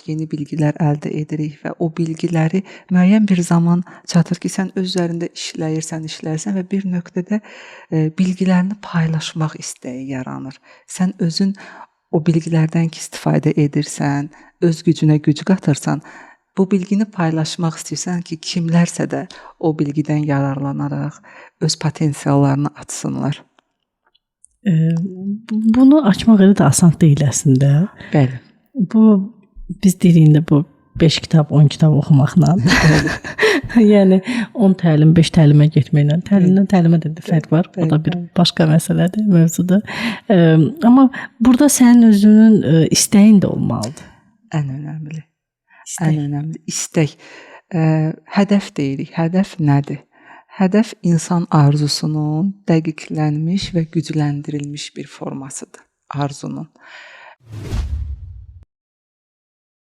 yeni bilgilər əldə edirik və o bilgiləri müəyyən bir zaman çatır ki, sən öz üzərində işləyirsən və bir nöqtədə bilgilərini paylaşmaq istəyi yaranır. Sən özün o bilgilərdən ki, istifadə edirsən, öz gücünə güc qatırsan, bu bilgini paylaşmaq istəyirsən ki, kimlərsə də o bilgidən yararlanaraq öz potensiallarını açsınlar. Bunu açmaq elə də asan deyil əslində. Bəli. Bu biz deyirik bu 5 kitab, 10 kitab oxumaqla. Yəni 10 təlim, 5 təlimə getməklə, təlimdən təlimə də fərq var. O da bir başqa məsələdir, mövzudur. Amma burada sənin özünün istəyin də olmalıdır. Ən önəmli. Ən önəmli istək. Hədəf deyirik. Hədəf nədir? Hədəf insan arzusunun dəqiqlənmiş və gücləndirilmiş bir formasıdır. Arzunun.